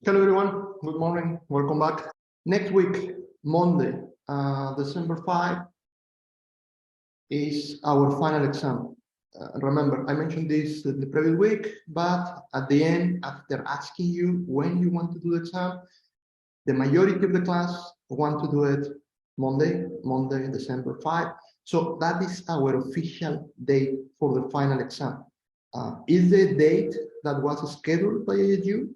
Hello everyone, good morning, welcome back. Next week, Monday, December 5, is our final exam. Remember, I mentioned this in the previous week, but at the end, after asking you when you want to do the exam, the majority of the class want to do it Monday, December 5. So that is our official date for the final exam. Is the date that was scheduled by ASU?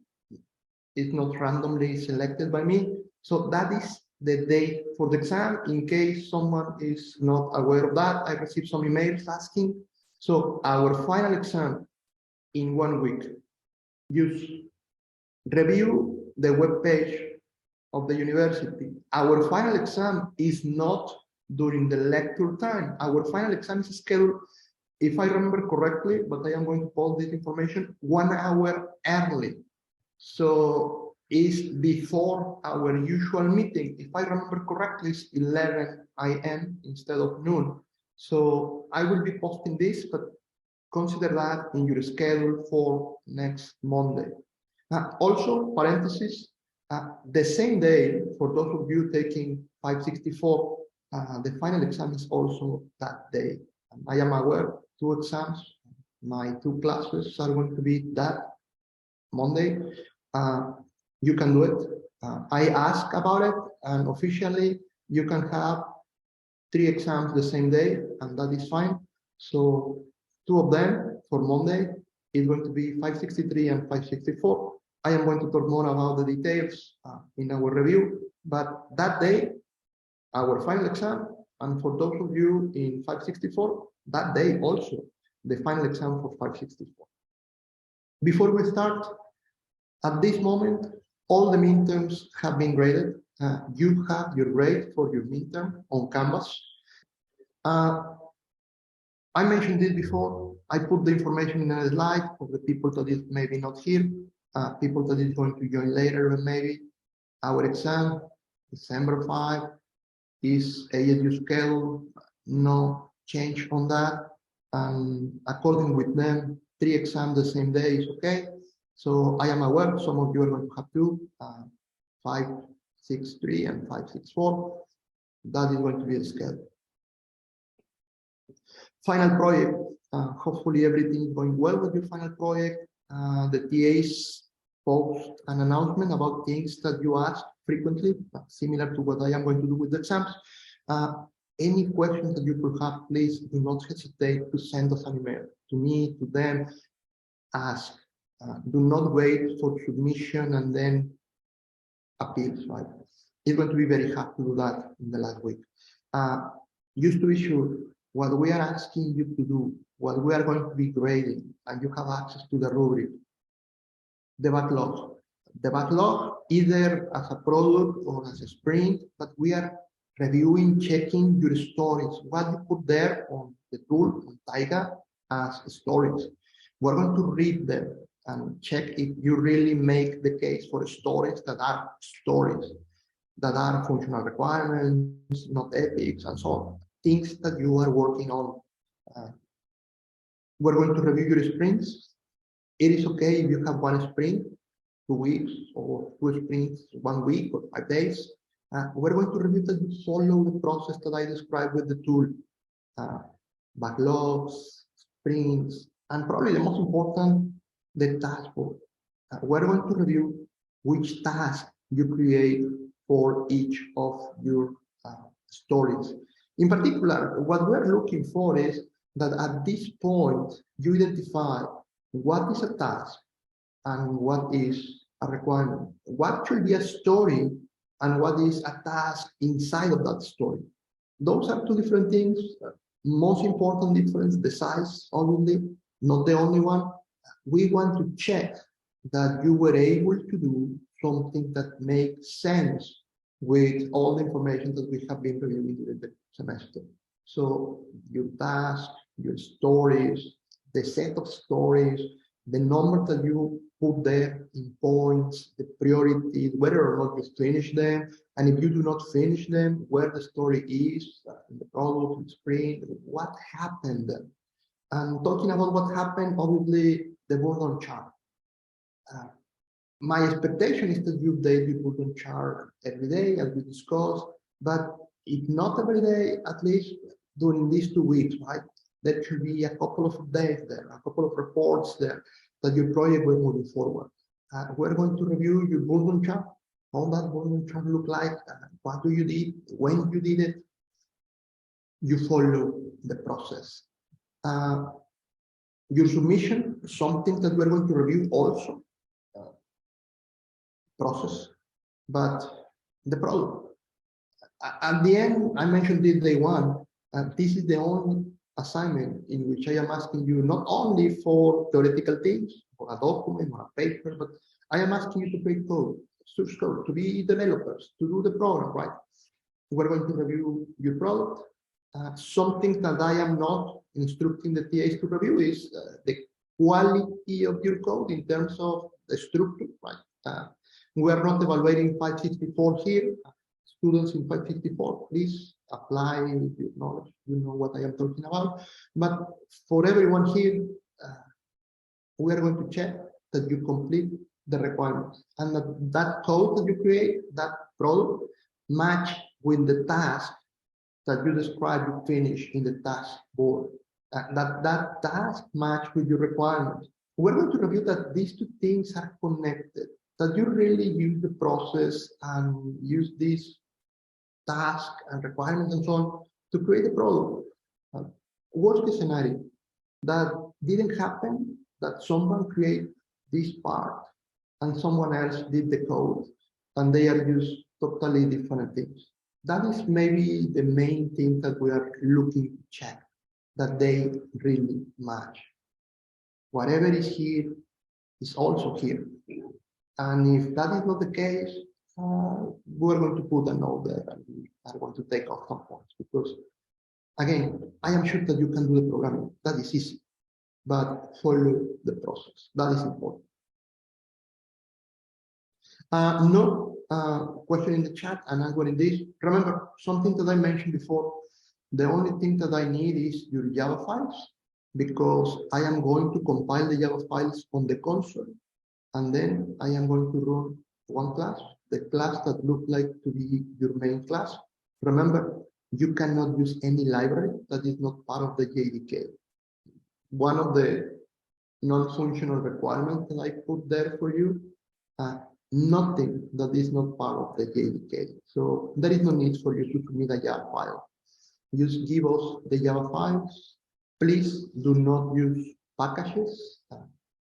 It's not randomly selected by me. So that is the date for the exam. In case someone is not aware of that, I received some emails asking. So our final exam in 1 week. Use review the web page of the university. Our final exam is not during the lecture time. Our final exam is scheduled, if I remember correctly, but I am going to post this information 1 hour early. So it's before our usual meeting. If I remember correctly, it's 11 a.m. instead of noon. So I will be posting this, but consider that in your schedule for next Monday. Also, parenthesis, the same day, for those of you taking 564, the final exam is also that day. I am aware, 2 exams, my 2 classes are going to be that Monday. You can do it. I asked about it, and officially you can have 3 exams the same day, and that is fine. So 2 of them for Monday is going to be 563 and 564. I am going to talk more about the details in our review, but that day, our final exam, and for those of you in 564, that day also, the final exam for 564. Before we start, at this moment, all the midterms have been graded. You have your grade for your midterm on Canvas. I mentioned this before. I put the information in a slide for the people that is maybe not here, people that is going to join later, and maybe our exam, December 5, is ASU schedule, no change on that. According with them, 3 exams the same day is okay. So I am aware some of you are going to have 2, 563 and 564. That is going to be the schedule. Final project. Hopefully everything is going well with your final project. The TAs post an announcement about things that you ask frequently, similar to what I am going to do with the exams. Any questions that you could have, please do not hesitate to send us an email to me, to them. Ask. Do not wait for submission and then appeals, right? It's going to be very hard to do that in the last week. Just to be sure, what we are asking you to do, what we are going to be grading, and you have access to the rubric, the backlog. The backlog, either as a product or as a sprint, but we are reviewing, checking your stories, what you put there on the tool, on Taiga, as stories. We're going to read them and check if you really make the case for stories that are functional requirements, not epics, and so on. Things that you are working on. We're going to review your sprints. It is okay if you have 1 sprint, 2 weeks, or 2 sprints, 1 week or 5 days. We're going to review that you follow the process that I described with the tool. Backlogs, sprints, and probably the most important, the task board. We're going to review which task you create for each of your stories. In particular, what we're looking for is that at this point, you identify what is a task and what is a requirement. What should be a story and what is a task inside of that story. Those are 2 different things. Most important difference, the size, obviously, not the only one. We want to check that you were able to do something that makes sense with all the information that we have been reviewing during the semester. So your task, your stories, the set of stories, the number that you put there in points, the priorities, whether or not you finish them, and if you do not finish them, where the story is, in the product, in the sprint, what happened. And talking about what happened, obviously, the board on chart. My expectation is that you update your Boolean chart every day, as we discussed, but if not every day, at least during these 2 weeks, right? There should be a couple of updates there, a couple of reports there that your project will move forward. We're going to review your Boolean chart, how that Boolean chart look like, what do you did, when you did it. You follow the process. Your submission, something that we're going to review also, process, but the product. At the end, I mentioned this day one, this is the only assignment in which I am asking you not only for theoretical things, or a document or a paper, but I am asking you to create code, source code, to be developers, to do the program, right? We're going to review your product. Something that I am not instructing the TAs to review is the quality of your code in terms of the structure, right? We are not evaluating 564 here. Students in 564, please apply your knowledge. You know what I am talking about. But for everyone here, we are going to check that you complete the requirements and that code that you create, that product, match with the task that you describe you finish in the task board. That task match with your requirements. We're going to review that these two things are connected, that you really use the process and use these tasks and requirements and so on to create a product. Worst case scenario, that didn't happen, that someone create this part and someone else did the code and they are used totally different things. That is maybe the main thing that we are looking to check, that they really match. Whatever is here is also here. And if that is not the case, we're going to put a note there and we are going to take off some points because, again, I am sure that you can do the programming. That is easy, but follow the process. That is important. No question in the chat, and I'm going to this. Remember, something that I mentioned before, the only thing that I need is your Java files, because I am going to compile the Java files on the console, and then I am going to run one class, the class that looks like to be your main class. Remember, you cannot use any library that is not part of the JDK. One of the non-functional requirements that I put there for you, nothing that is not part of the JDK. So there is no need for you to commit a Java file. Just give us the Java files. Please do not use packages.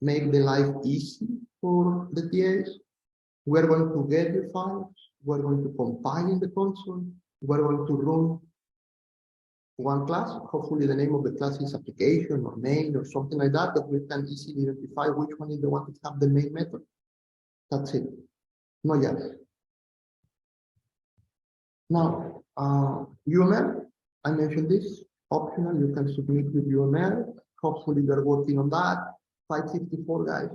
Make the life easy for the TAs. We're going to get your files. We're going to compile in the console. We're going to run one class. Hopefully the name of the class is application or main or something like that, that we can easily identify which one is the one that have the main method. That's it. No Java. Now, UML, I mentioned this, optional, you can submit with UML. Hopefully you're working on that. 564 guys,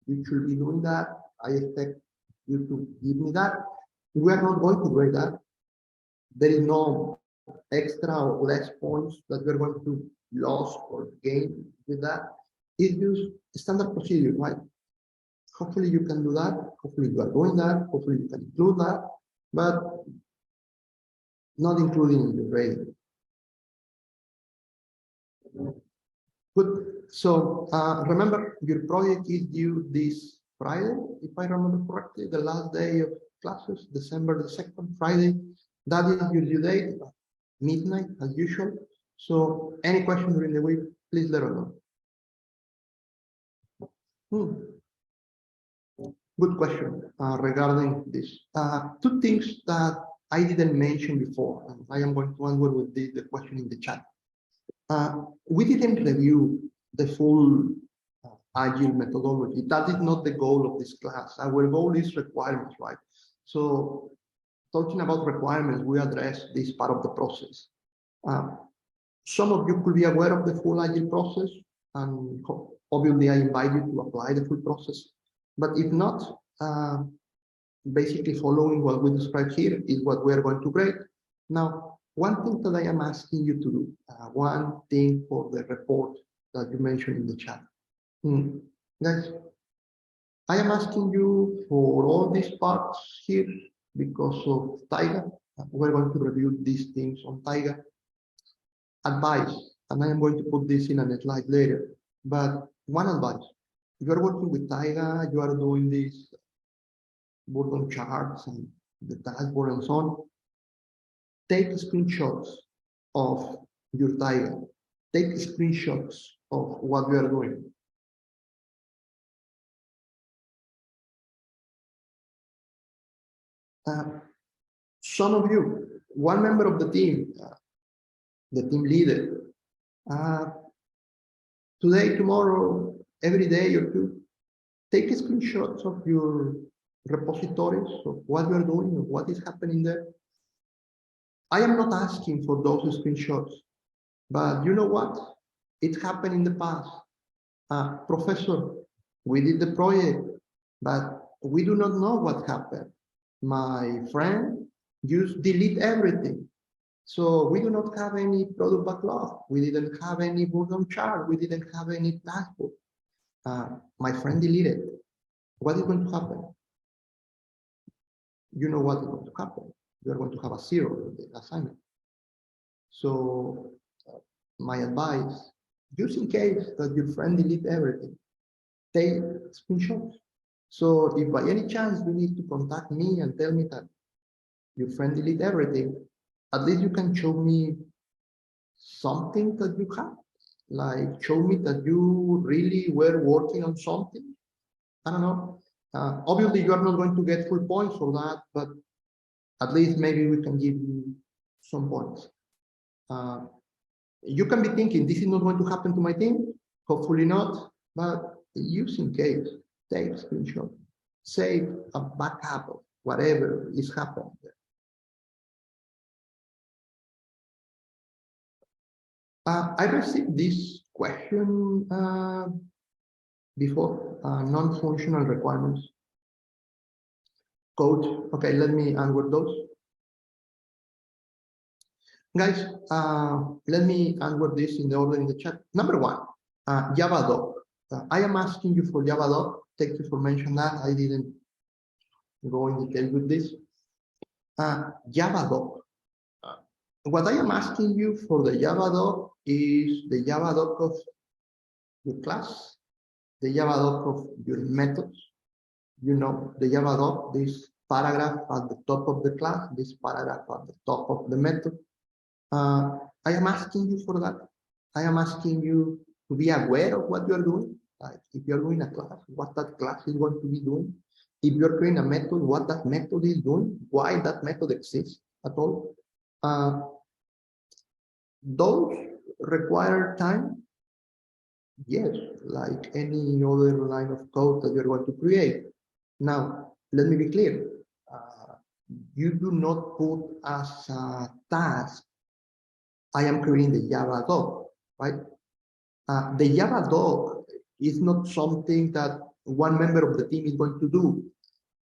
you should be doing that. I expect you to give me that. We are not going to grade that. There is no extra or less points that we're going to lose or gain with that. It's just standard procedure, right? Hopefully you can do that. Hopefully you are doing that. Hopefully you can include that, but not including in the grading. Good. So remember, your project is due this Friday, if I remember correctly, the last day of classes, December the 2nd, Friday. That is your due date, midnight as usual. So any question during the week, please let us know. Good question regarding this. Two things that I didn't mention before, and I am going to answer with the question in the chat. We didn't review the full Agile methodology. That is not the goal of this class. Our goal is requirements, right? So talking about requirements, we address this part of the process. Some of you could be aware of the full Agile process, and obviously I invite you to apply the full process. But if not, basically following what we described here is what we are going to grade. Now, one thing that I am asking you to do, one thing for the report that you mentioned in the chat. Guys, I am asking you for all these parts here because of Taiga. We're going to review these things on Taiga. Advice, and I am going to put this in a slide later, but one advice. You are working with Taiga, you are doing these button charts and the dashboard and so on. Take screenshots of your Taiga. Take screenshots of what you are doing. Some of you, one member of the team leader, today, tomorrow, every day or two, take screenshots of your repositories of what you are doing, of what is happening there. I am not asking for those screenshots, but you know what? It happened in the past. Professor, we did the project, but we do not know what happened. My friend just delete everything. So we do not have any product backlog. We didn't have any button chart. We didn't have any dashboard. My friend deleted. What is going to happen? You know what is going to happen. You are going to have a 0 in the assignment. So my advice, just in case that your friend delete everything, take screenshots. So if by any chance you need to contact me and tell me that your friend delete everything, at least you can show me something that you have, like show me that you really were working on something. I don't know. Obviously, you are not going to get full points for that, but at least maybe we can give you some points. You can be thinking, this is not going to happen to my team. Hopefully not, but use in case, take a screenshot, save a backup of whatever is happening there. I received this question before, non-functional requirements. Code, okay, let me answer those. Guys, let me answer this in the order in the chat. Number one, Java doc. I am asking you for Java doc. Thank you for mentioning that. I didn't go in detail with this. Java doc. What I am asking you for the Java doc is the Java doc of your class, the Java doc of your methods. You know, the Java doc, this paragraph at the top of the class, this paragraph at the top of the method. I am asking you for that. I am asking you to be aware of what you are doing. Like if you're doing a class, what that class is going to be doing. If you're creating a method, what that method is doing, why that method exists at all. Those require time. Yes, like any other line of code that you're going to create. Now, let me be clear. You do not put as a task, I am creating the Java doc, right? The Java doc is not something that one member of the team is going to do.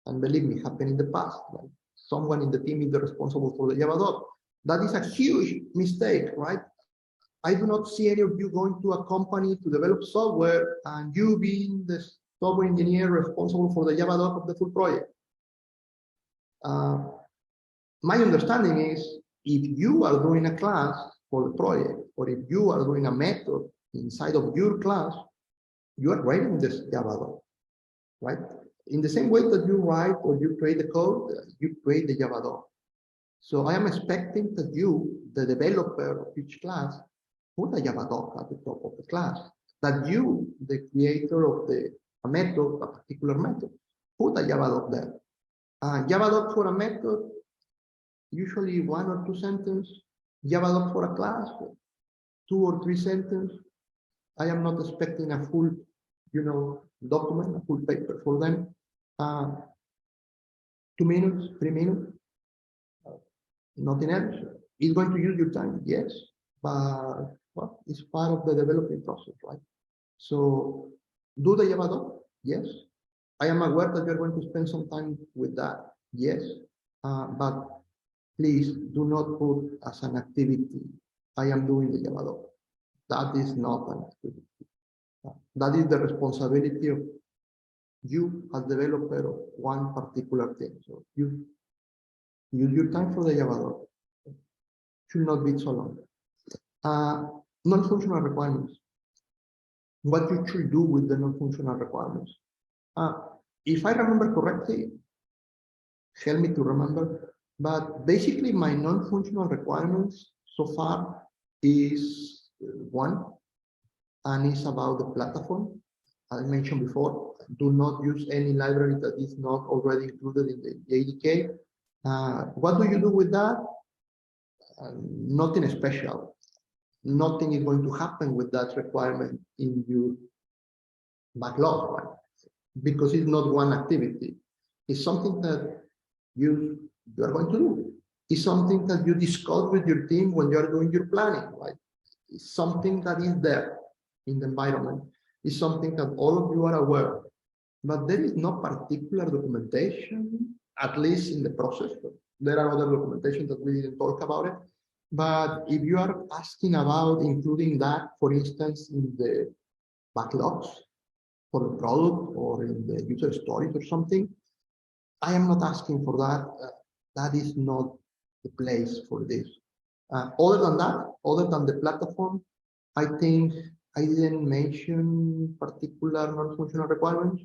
And believe me, happened in the past. Like someone in the team is responsible for the Java doc. That is a huge mistake, right? I do not see any of you going to a company to develop software and you being the software engineer responsible for the Java doc of the full project. My understanding is if you are doing a class for the project, or if you are doing a method inside of your class, you are writing this Java doc, right? In the same way that you write or you create the code, you create the Java doc. So I am expecting that you, the developer of each class, put a Java doc at the top of the class. That you, the creator of a method, a particular method, put a Java doc there. Java doc for a method, usually 1 or 2 sentences. Java doc for a class, 2 or 3 sentences. I am not expecting a full, document, a full paper for them. 2 minutes, 3 minutes, nothing else. It's going to use your time, yes, but well, it's part of the developing process, right? So do the Java doc, yes. I am aware that you're going to spend some time with that, yes, but please do not put as an activity, I am doing the Java doc. That is not an activity. That is the responsibility of you as developer of one particular thing. So you use your time for the Java. Should not be so long. Non-functional requirements. What you should do with the non-functional requirements. If I remember correctly, help me to remember, but basically my non-functional requirements so far is one, and it's about the platform. I mentioned before, do not use any library that is not already included in the JDK. What do you do with that? Nothing special. Nothing is going to happen with that requirement in your backlog, right? Because it's not one activity. It's something that you are going to do. It's something that you discuss with your team when you are doing your planning, right? It's something that is there in the environment. It's something that all of you are aware of. But there is no particular documentation, at least in the process. There are other documentation that we didn't talk about it. But if you are asking about including that, for instance, in the backlogs for the product or in the user stories or something, I am not asking for that. That is not the place for this. Other than that, other than the platform, I think I didn't mention particular non-functional requirements.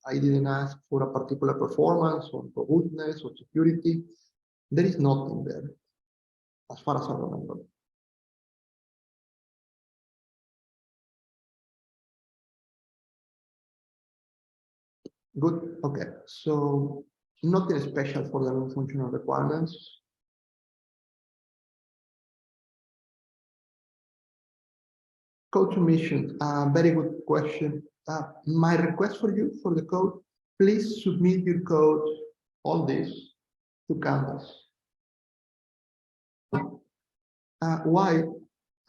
I didn't ask for a particular performance or robustness or security. There is nothing there, as far as I remember. Good. Okay. So nothing special for the non-functional requirements. Code submission. Very good question. My request for you for the code, please submit your code, all this, to Canvas. Why?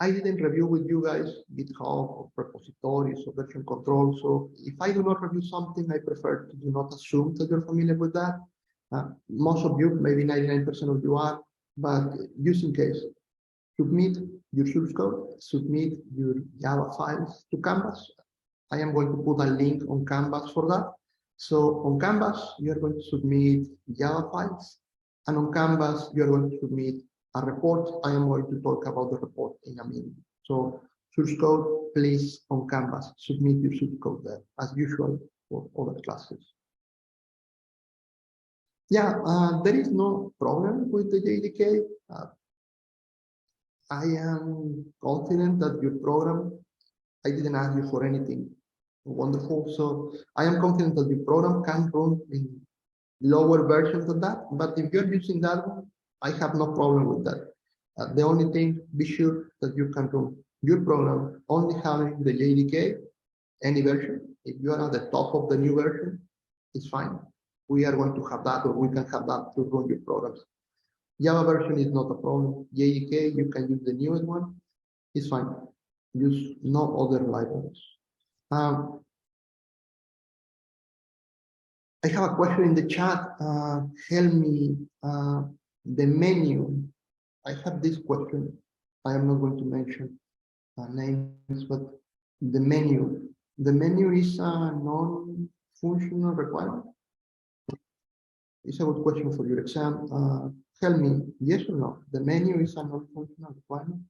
I didn't review with you guys GitHub or repositories or version control. So if I do not review something, I prefer to do not assume that you're familiar with that. Most of you, maybe 99% of you are, but just in case, submit your source code, submit your Java files to Canvas. I am going to put a link on Canvas for that. So on Canvas, you are going to submit Java files, and on Canvas, you are going to submit a report. I am going to talk about the report in a minute. So source code, please, on Canvas, submit your source code there, as usual for other classes. Yeah, there is no problem with the JDK. I am confident that your program, I didn't ask you for anything wonderful. So I am confident that your program can run in lower versions than that. But if you're using that one, I have no problem with that. The only thing, be sure that you can run your program only having the JDK, any version. If you are at the top of the new version, it's fine. We are going to have that, or we can have that to run your programs. Java version is not a problem. JDK, you can use the newest one. It's fine. Use no other libraries. I have a question in the chat. Help me, the menu. I have this question. I am not going to mention names, but the menu. The menu is a non-functional requirement. It's a good question for your exam. Tell me, yes or no? The menu is a non-functional requirement.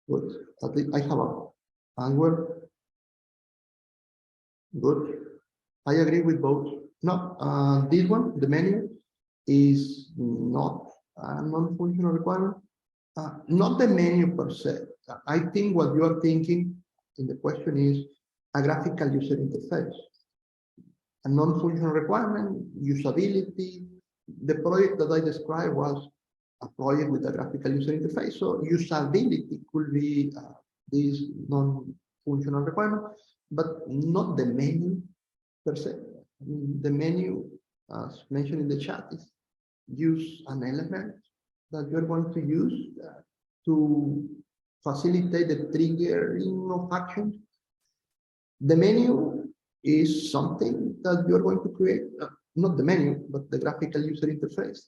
Good. At least I have an answer. Good. I agree with both. No, this one, the menu, is not a non-functional requirement. Not the menu per se. I think what you are thinking in the question is a graphical user interface. A non-functional requirement, usability. The project that I described was a project with a graphical user interface. So usability could be this non-functional requirement, but not the menu per se. The menu, as mentioned in the chat, is use an element that you're going to use to facilitate the triggering of actions. The menu is something that you're going to create, not the menu, but the graphical user interface.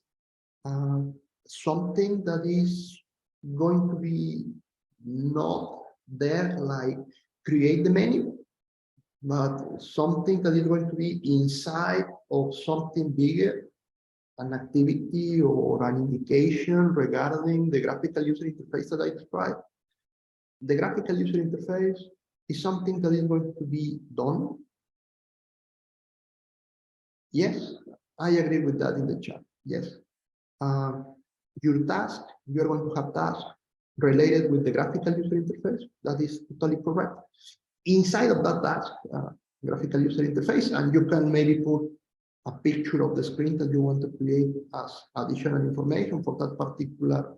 Something that is going to be not there, like create the menu, but something that is going to be inside of something bigger, an activity or an indication regarding the graphical user interface that I described. The graphical user interface is something that is going to be done. Yes, I agree with that in the chat. Yes. Your task, you are going to have tasks related with the graphical user interface. That is totally correct. Inside of that task, graphical user interface, and you can maybe put a picture of the screen that you want to create as additional information for that particular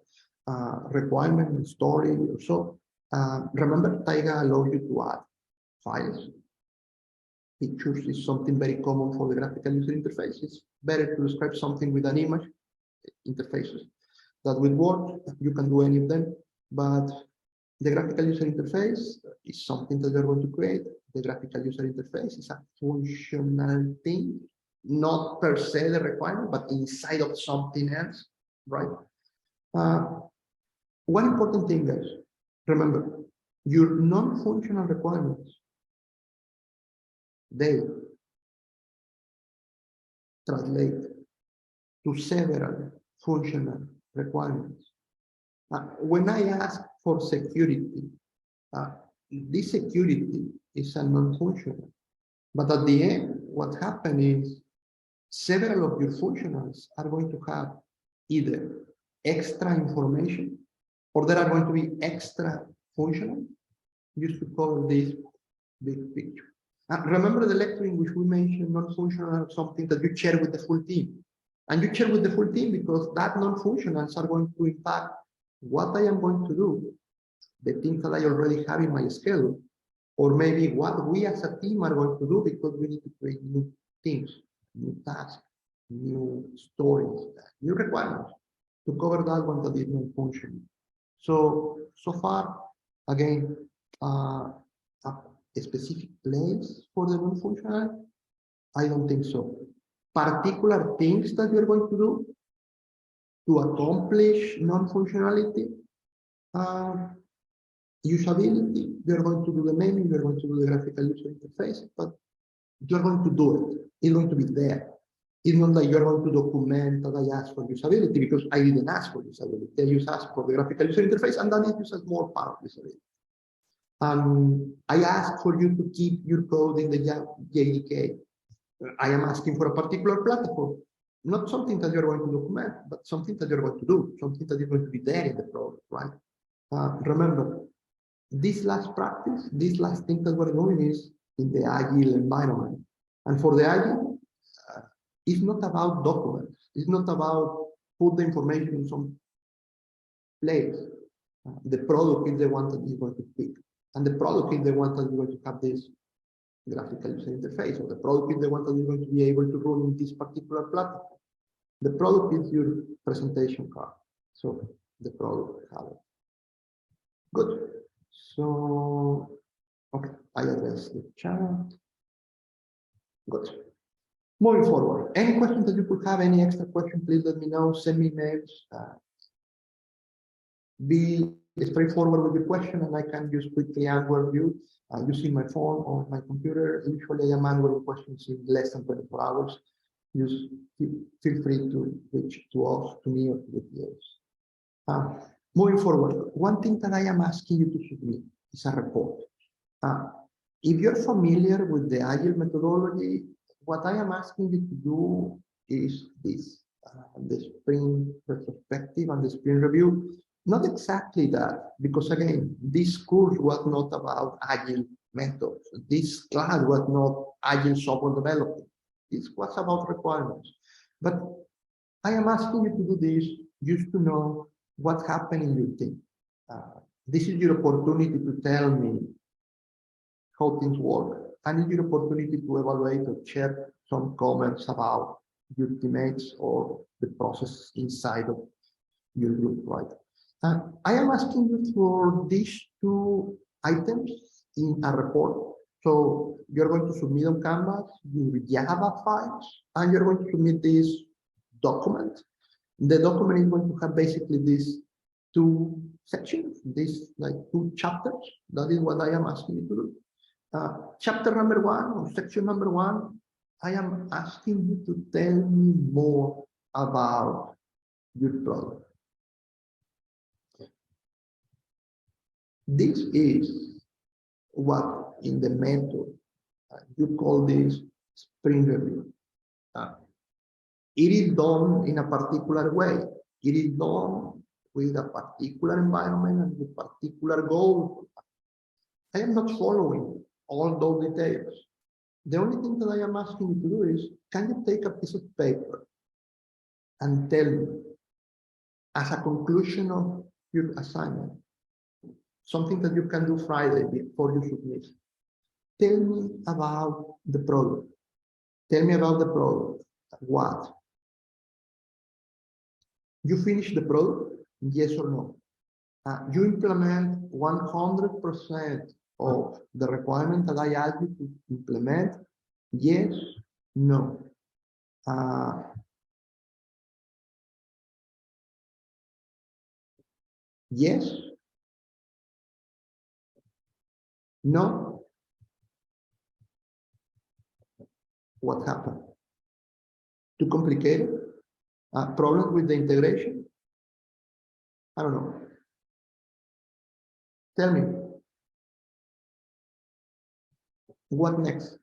requirement, story, or so. Remember, Taiga allows you to add files. Pictures is something very common for the graphical user interface. It's better to describe something with an image. Interfaces that will work. You can do any of them, but the graphical user interface is something that you're going to create. The graphical user interface is a functional thing, not per se the requirement, but inside of something else, right? One important thing, guys, remember, your non-functional requirements, they translate to several functional requirements. When I ask for security, this security is a non-functional. But at the end, what happens is several of your functionals are going to have either extra information or there are going to be extra functional used to cover this big picture. Remember the lecture in which we mentioned non-functional are something that you share with the full team. And you share with the full team because that non-functionals are going to impact what I am going to do, the things that I already have in my schedule, or maybe what we as a team are going to do because we need to create new things, new tasks, new stories, new requirements to cover that one that is non-functional. So far, again, a specific place for the non-functional, I don't think so. Particular things that you're going to do to accomplish non-functionality, usability, you're going to do the menu, you're going to do the graphical user interface, but you're going to do it. It's going to be there. It's not like you're going to document that I asked for usability because I didn't ask for usability. I just asked for the graphical user interface, and that is just a small part of usability. I asked for you to keep your code in the JDK. I am asking for a particular platform, not something that you're going to document, but something that you're going to do, something that is going to be there in the product, right? Remember, this last practice, this last thing that we're doing is in the Agile environment. And for the Agile, it's not about documents. It's not about put the information in some place. The product is the one that is going to pick. And the product is the one that is going to have this graphical user interface, or the product is the one that is going to be able to run in this particular platform. The product is your presentation card. So the product has it. Good. So, okay, I addressed the chat. Good. Moving forward, any questions that you could have, any extra question, please let me know, send me mails. Be straightforward with your question and I can just quickly answer you using my phone or my computer. Usually I am answering questions in less than 24 hours. Just feel free to reach to us, to me, or to the PAs. Moving forward, one thing that I am asking you to submit is a report. If you're familiar with the Agile methodology, what I am asking you to do is this, the sprint retrospective and the sprint review. Not exactly that, because again, this course was not about Agile methods. This class was not Agile software development. This was about requirements. But I am asking you to do this just to know what happened in your team. This is your opportunity to tell me how things work. And it's your opportunity to evaluate or share some comments about your teammates or the process inside of your group, right? I am asking you for these two items in a report. So you're going to submit on Canvas your Java files, and you're going to submit this document. The document is going to have basically these two sections, these like 2 chapters. That is what I am asking you to do. Chapter number 1 or section number 1, I am asking you to tell me more about your product. This is what in the method you call this sprint review. It is done in a particular way. It is done with a particular environment and with particular goals. I am not following all those details. The only thing that I am asking you to do is, can you take a piece of paper and tell me, as a conclusion of your assignment, something that you can do Friday before you submit. Tell me about the product. Tell me about the product. What? You finish the product? Yes or no? You implement 100% of the requirement that I asked you to implement? Yes, no. Yes, no. What happened? Too complicated? Problems with the integration? I don't know. Tell me. What next?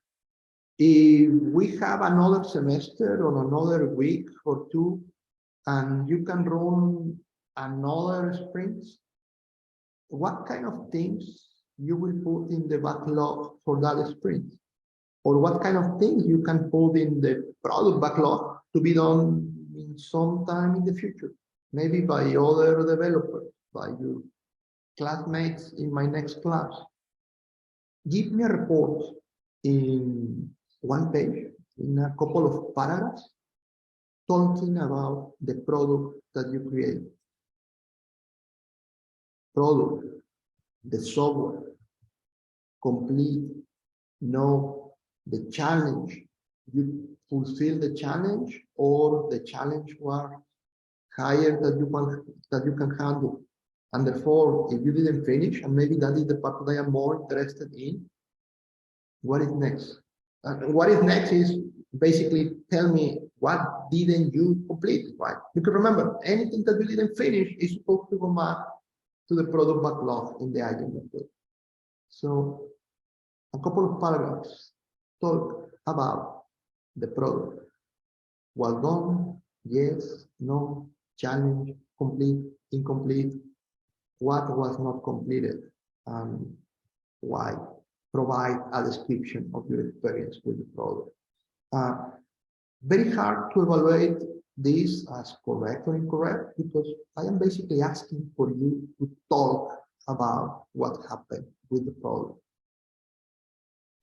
If we have another semester or another week or 2, and you can run another sprint, what kind of things you will put in the backlog for that sprint? Or what kind of things you can put in the product backlog to be done in some time in the future? Maybe by other developers, by your classmates in my next class. Give me a report in 1 page, in a couple of paragraphs, talking about the product that you create. Product, the software, complete, no, the challenge. You fulfill the challenge, or the challenge was higher that you can handle. And therefore, if you didn't finish, and maybe that is the part that I am more interested in, what is next? What is next is basically tell me what didn't you complete, right? Because remember, anything that you didn't finish is supposed to go back to the product backlog in the agile method. So a couple of paragraphs talk about the product. Well done, yes, no, challenge, complete, incomplete, what was not completed, and why. Provide a description of your experience with the product. Very hard to evaluate this as correct or incorrect, because I am basically asking for you to talk about what happened with the product.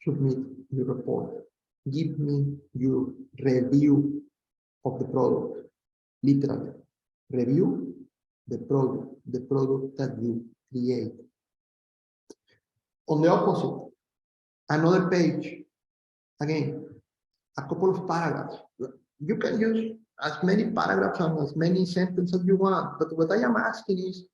Submit your report. Give me your review of the product. Literally, review the product that you create. On the opposite, another page, again, a couple of paragraphs. You can use as many paragraphs and as many sentences as you want, but what I am asking is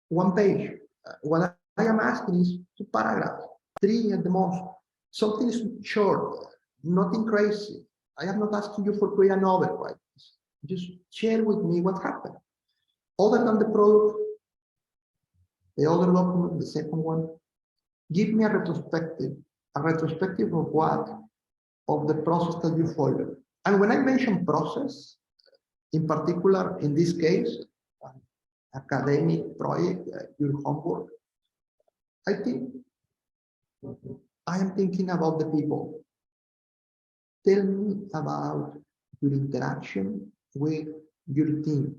1 page. What I am asking is 2 paragraphs, 3 at the most. Something short, nothing crazy. I am not asking you for create a novel, right? Just share with me what happened. Other than the product, the other document, the second one, give me a retrospective of what? Of the process that you followed. And when I mention process, in particular, in this case, academic project, your homework, I think I am thinking about the people. Tell me about your interaction with your team.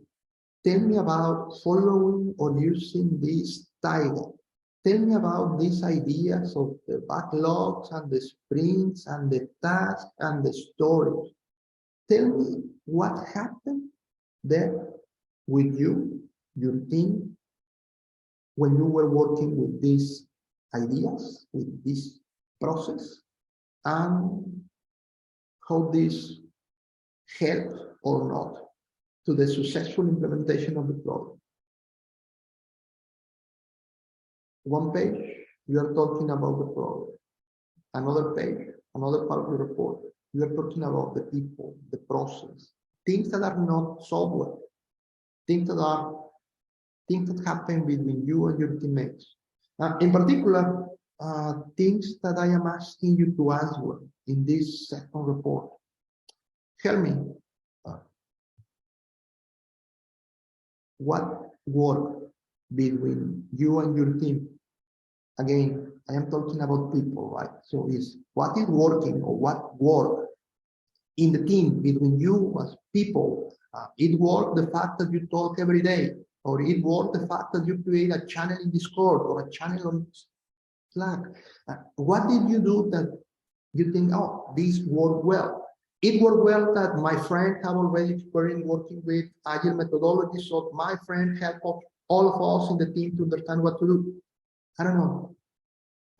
Tell me about following or using this title. Tell me about these ideas of the backlogs and the sprints and the tasks and the stories. Tell me what happened there with you, your team, when you were working with these ideas, with this process, and how this helped or not to the successful implementation of the product. One page, you are talking about the problem. Another page, another part of the report, you are talking about the people, the process, things that are not software, things that happen between you and your teammates. In particular, things that I am asking you to answer in this second report. Tell me, what work between you and your team? Again, I am talking about people, right? So is what is working or what work in the team between you as people? It work the fact that you talk every day, or it work the fact that you create a channel in Discord or a channel on Slack. What did you do that you think, oh, this worked well? It worked well that my friend have already experienced working with agile methodology, so my friend helped all of us in the team to understand what to do. I don't know.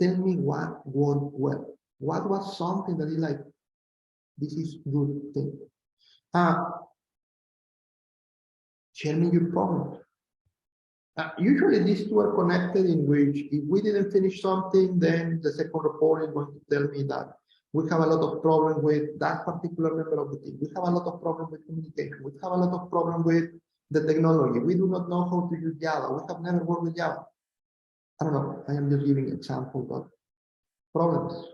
Tell me what worked well. What was something that is like, this is good thing. Share me your problems. Usually these two are connected, in which if we didn't finish something, then the second report is going to tell me that we have a lot of problem with that particular member of the team. We have a lot of problem with communication. We have a lot of problem with the technology. We do not know how to use Java. We have never worked with Java. I don't know. I am just giving examples of problems.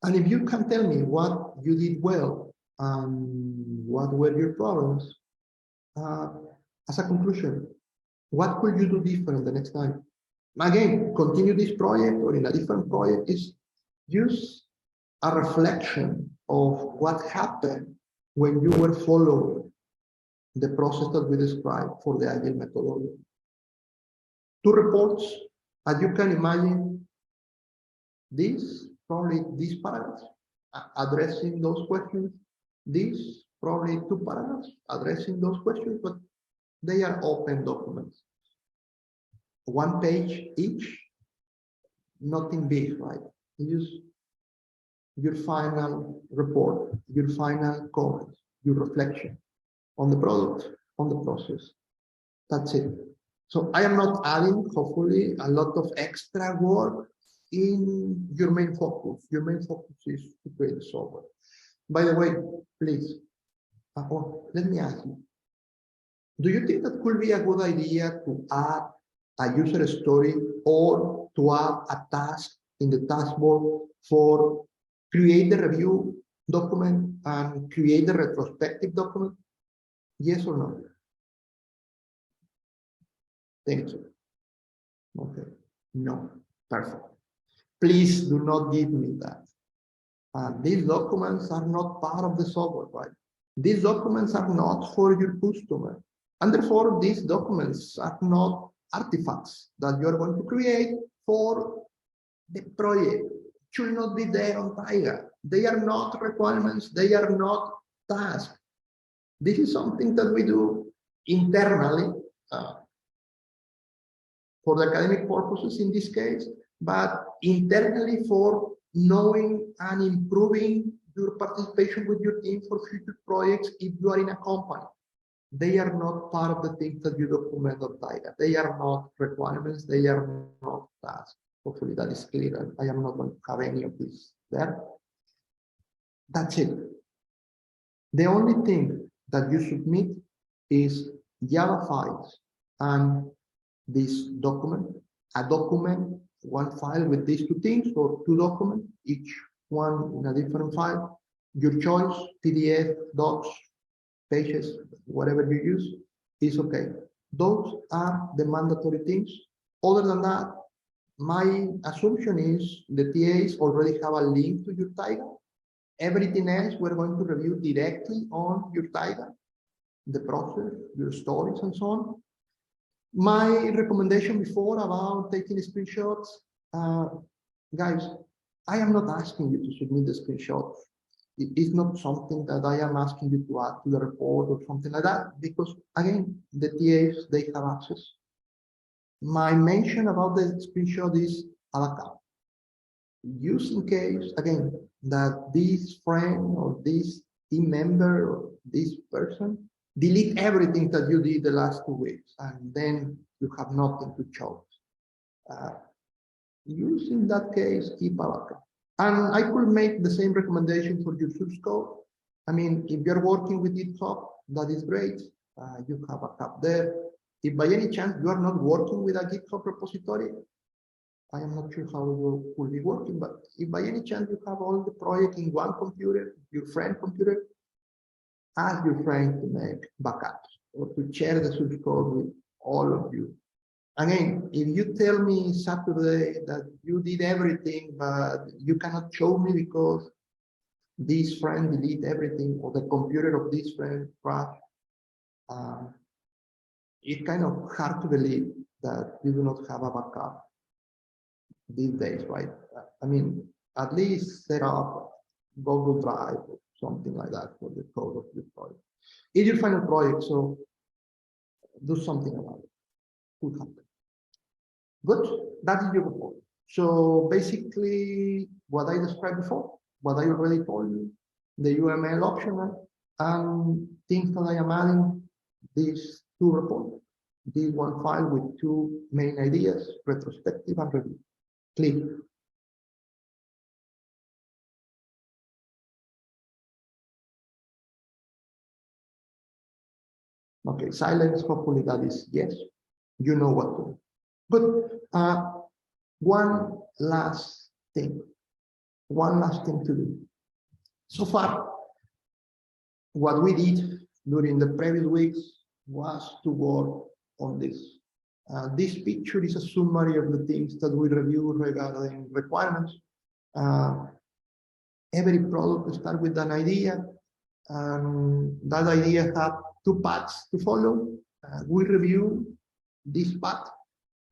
And if you can tell me what you did well and what were your problems, as a conclusion, what could you do different the next time? Again, continue this project or in a different project is just a reflection of what happened when you were following the process that we described for the agile methodology. Two reports, as you can imagine, probably these paragraphs addressing those questions, these probably two paragraphs addressing those questions, but they are open documents. One page each, nothing big, right? Use your final report, your final comments, your reflection on the product, on the process. That's it. So I am not adding, hopefully, a lot of extra work in your main focus. Your main focus is to create the software. By the way, please, let me ask you, do you think that could be a good idea to add a user story or to add a task in the taskboard for create the review document and create the retrospective document? Yes or no? Thank you. Okay. No. Perfect. Please do not give me that. These documents are not part of the software, right? These documents are not for your customer. And therefore, these documents are not artifacts that you're going to create for the project. It should not be there on Tiger. They are not requirements. They are not tasks. This is something that we do internally for the academic purposes in this case, but internally for knowing and improving your participation with your team for future projects if you are in a company. They are not part of the things that you document on Tiger. They are not requirements. They are not tasks. Hopefully that is clear. I am not going to have any of this there. That's it. The only thing that you submit is Java files and this document, a document, one file with these two things, or two documents, each one in a different file. Your choice, PDF, docs, pages, whatever you use, is okay. Those are the mandatory things. Other than that, my assumption is the TAs already have a link to your Tiger. Everything else we're going to review directly on your Tiger, the process, your stories, and so on. My recommendation before about taking screenshots, guys, I am not asking you to submit the screenshots. It is not something that I am asking you to add to the report or something like that, because again, the TAs, they have access. My mention about the screenshot is a backup. Just in case, again, that this friend or this team member or this person delete everything that you did the last 2 weeks, and then you have nothing to show. use in that case keep a backup. And I could make the same recommendation for your source code. I mean, if you're working with GitHub, that is great. You have a backup there. If by any chance you are not working with a GitHub repository, I am not sure how you will be working, but if by any chance you have all the project in one computer, your friend computer, ask your friend to make backups or to share the source code with all of you. Again, if you tell me Saturday that you did everything, but you cannot show me because this friend delete everything or the computer of this friend crashed, it's kind of hard to believe that you do not have a backup these days, right? I mean, at least set up Google Drive or something like that for the code of your project. It's your final project, so do something about it. Could happen. Good, that is your report. So basically, what I described before, what I already told you, the UML optional, and things that I am adding, these two reports, this one file with two main ideas, retrospective and review. Clear. Okay, silence, hopefully that is yes. You know what to do. Good. One last thing to do. So far, what we did during the previous weeks was to work on this. This picture is a summary of the things that we reviewed regarding requirements. Every product starts with an idea, and that idea has two paths to follow. We review this path,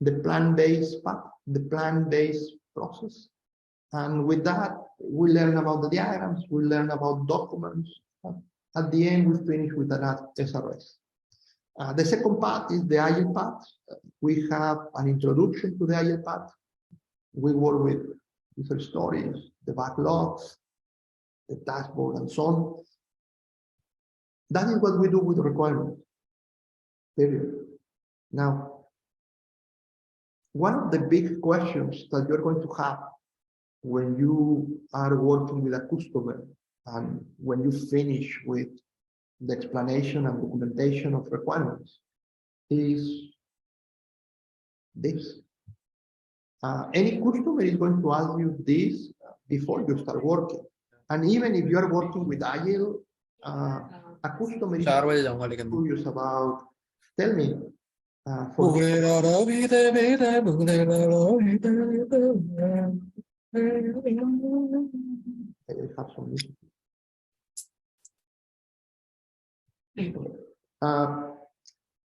the plan-based path, the plan-based process. And with that, we learn about the diagrams, we learn about documents. At the end, we finish with an SRS. The second part is the Agile path. We have an introduction to the Agile path. We work with user stories, the backlogs, the dashboard, and so on. That is what we do with requirements. Period. Now, one of the big questions that you're going to have when you are working with a customer and when you finish with the explanation and documentation of requirements is this. Any customer is going to ask you this before you start working. And even if you are working with Agile, a customer is curious about, tell me, for I have some music.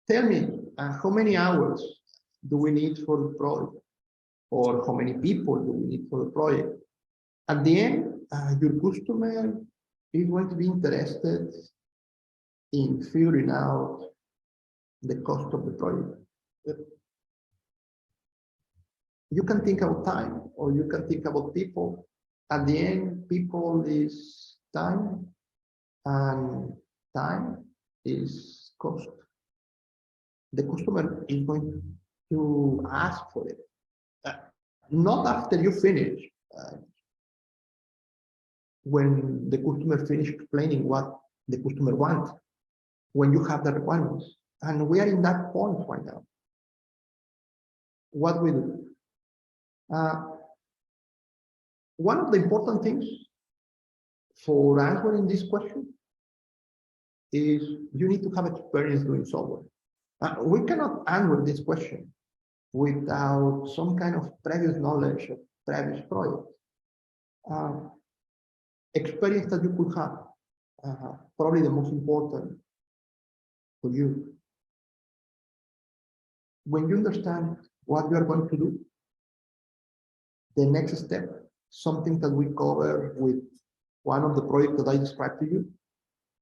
Tell me, how many hours do we need for the project? Or how many people do we need for the project? At the end, your customer is going to be interested in figuring out the cost of the project. You can think about time, or you can think about people. At the end, people is time, and time is cost. The customer is going to ask for it. Not after you finish, when the customer finish explaining what the customer wants, when you have the requirements. And we are in that point right now. What we do? One of the important things for answering this question is you need to have experience doing software. We cannot answer this question without some kind of previous knowledge of previous projects. Experience that you could have, probably the most important for you. When you understand what you are going to do, the next step, something that we cover with one of the projects that I described to you,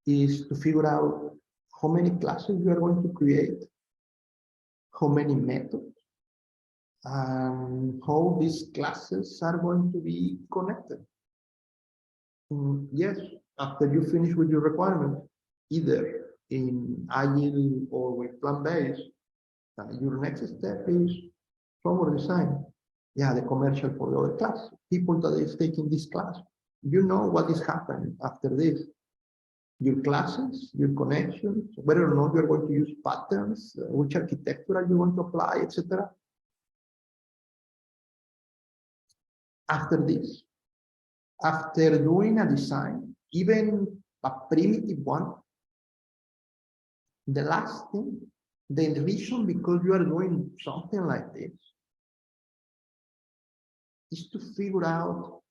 is to figure out how many classes you are going to create, how many methods, and how these classes are going to be connected. Yes, after you finish with your requirement, either in Agile or with plan-based, your next step is software design. Yeah, the commercial for the other class. People that is taking this class, you know what is happening after this. Your classes, your connections, whether or not you're going to use patterns, which architecture are you going to apply, etc. After this, after doing a design, even a primitive one, the last thing, the reason because you are doing something like this is to figure out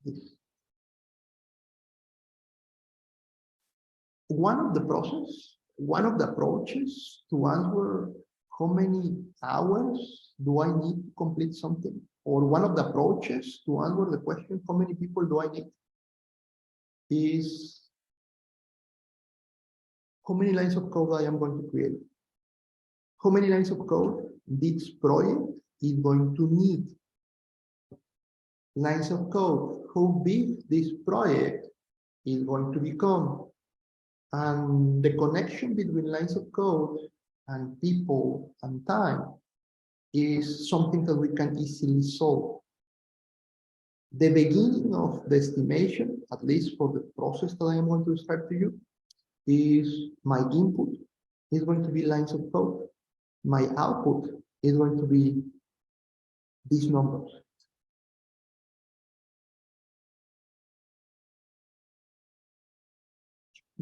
this. One of the approaches to answer how many hours do I need to complete something, or one of the approaches to answer the question, how many people do I need, is how many lines of code I am going to create. How many lines of code this project is going to need. Lines of code, how big this project is going to become. And the connection between lines of code and people and time is something that we can easily solve. The beginning of the estimation, at least for the process that I am going to describe to you, is my input is going to be lines of code. My output is going to be these numbers.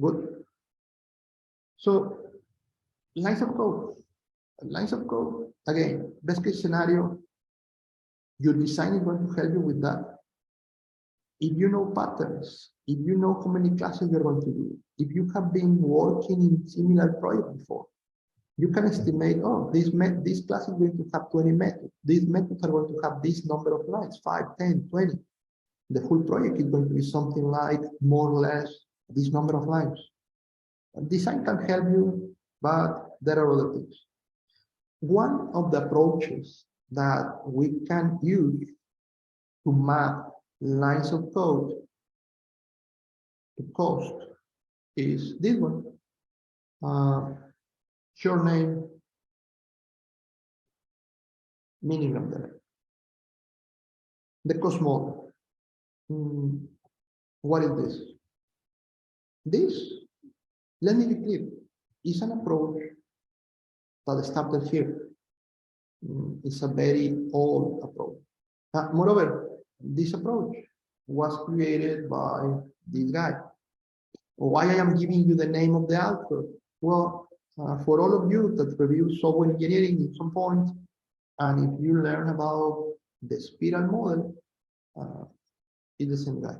Good. So lines of code. Lines of code, again, best case scenario, your design is going to help you with that. If you know patterns, if you know how many classes you're going to do, if you have been working in similar projects before, you can estimate, oh, this class is going to have 20 methods. These methods are going to have this number of lines, 5, 10, 20. The whole project is going to be something like more or less this number of lines. Design can help you, but there are other things. One of the approaches that we can use to map lines of code to cost is this one. Short name, meaning of the name. The cost model. What is this? This, let me be clear, is an approach that started here. It's a very old approach. Moreover, this approach was created by this guy. Why I am giving you the name of the author? Well, for all of you that review software engineering at some point, and if you learn about the spiral model, it's the same guy.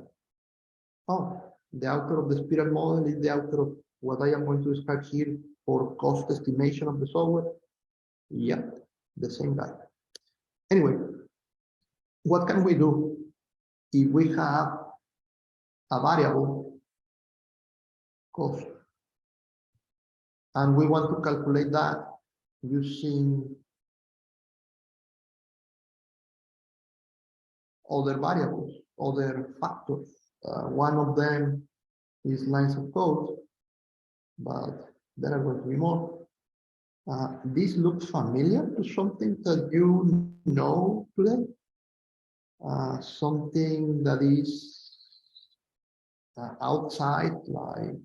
Oh, the author of the spiral model is the author of what I am going to describe here for cost estimation of the software. Yeah, the same guy. Anyway, what can we do if we have a variable cost and we want to calculate that using other variables, other factors? One of them is lines of code, but there are going to be more. This looks familiar to something that you know today. Something that is outside, like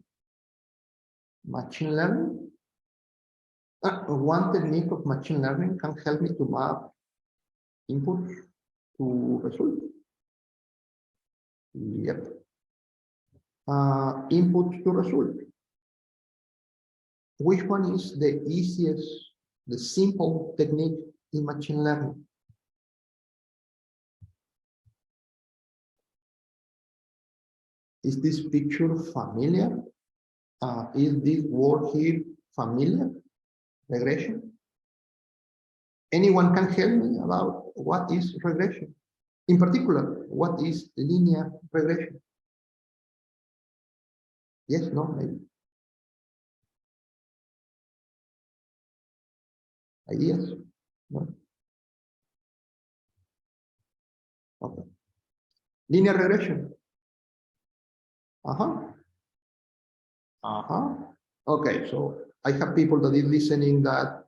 machine learning. One technique of machine learning can help me to map input to result. Yep. Input to result. Which one is the easiest, the simple technique in machine learning? Is this picture familiar? Is this word here familiar? Regression? Anyone can help me about what is regression? In particular, what is linear regression? Yes, no, maybe. Ideas? No. Okay. Linear regression. Okay, so I have people that is listening that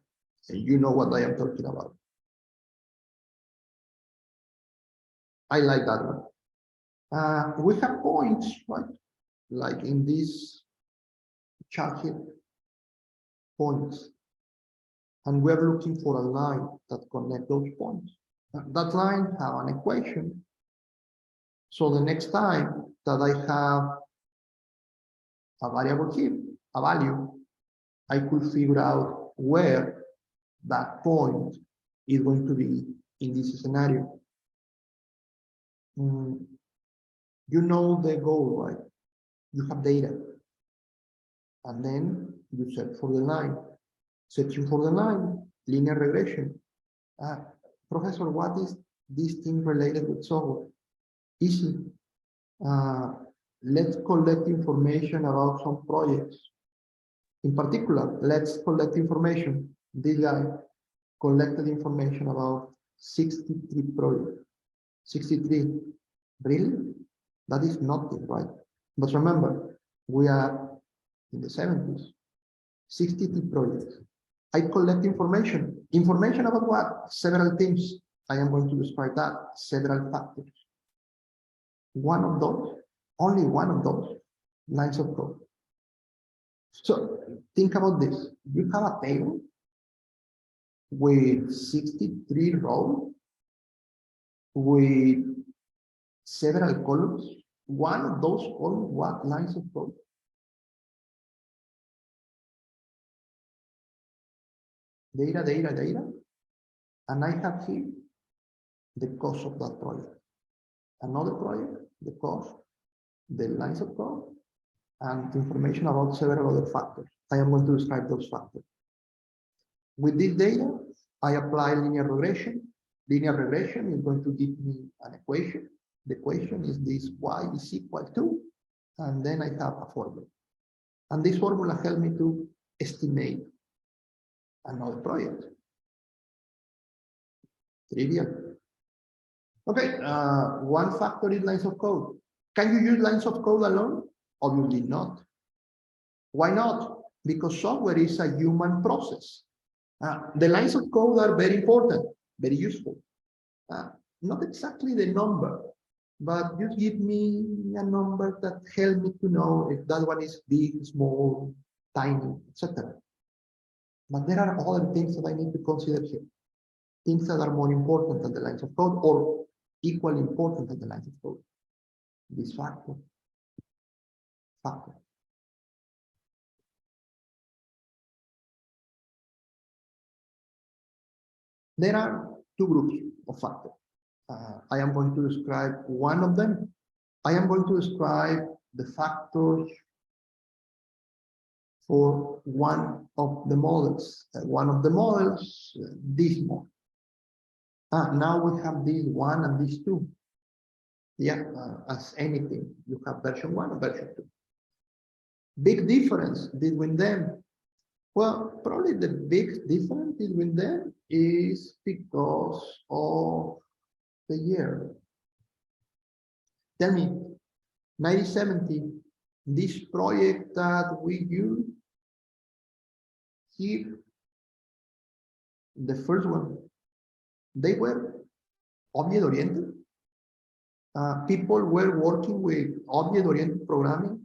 You know what I am talking about. I like that one. We have points, right? Like in this chart here, points. And we're looking for a line that connects those points. That line has an equation. So the next time that I have a variable here, a value, I could figure out where that point is going to be in this scenario. You know the goal, right? You have data. And then you search for the line. Searching for the line, linear regression. Professor, what is this thing related with software? Easy. Let's collect information about some projects. In particular, let's collect information. This guy collected information about 63 projects. 63. Really? That is nothing, right? But remember, we are in the 70s. 63 projects. I collect information. Information about what? Several things. I am going to describe that. Several factors. One of those, only one of those, lines of code. So think about this. You have a table with 63 rows with several columns. One of those columns, what lines of code? Data, data, data. And I have here the cost of that project. Another project, the cost, the lines of code, and information about several other factors. I am going to describe those factors. With this data, I apply linear regression. Linear regression is going to give me an equation. The equation is this y is equal to, and then I have a formula. And this formula helps me to estimate another project. Trivial. Okay, one factor is lines of code. Can you use lines of code alone? Obviously not. Why not? Because software is a human process. The lines of code are very important, very useful. Not exactly the number, but you give me a number that helps me to know if that one is big, small, tiny, etc. But there are other things that I need to consider here. Things that are more important than the lines of code or equally important than the lines of code. This factor. There are two groups of factors. I am going to describe one of them. I am going to describe the factors for one of the models. One of the models, this model. Now we have this one and this two. Yeah, as anything, you have version 1 and version 2. Big difference between them. Well, probably the big difference between them is because of the year. Tell me, 1970, this project that we use here, the first one, they were object-oriented. People were working with object-oriented programming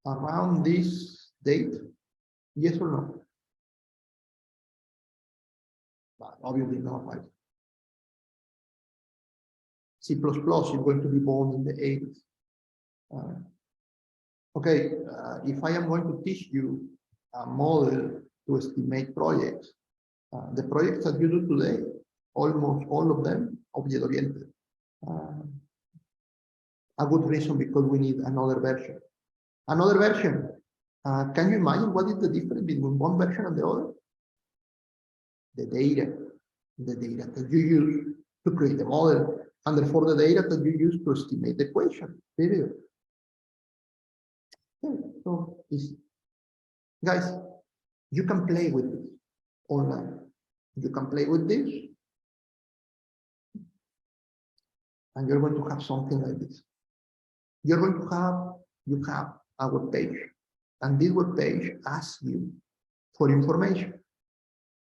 around this date. Yes or no? But obviously not, right? C++ is going to be born in the 80s. Okay, if I am going to teach you a model to estimate projects, the projects that you do today, almost all of them object-oriented. A good reason because we need another version. Another version. Can you imagine what is the difference between one version and the other? The data that you use to create the model, and therefore the data that you use to estimate the equation. Period. Okay, so easy. Guys, you can play with this online. You can play with this, and you're going to have something like this. You're going to have a web page, and this web page asks you for information.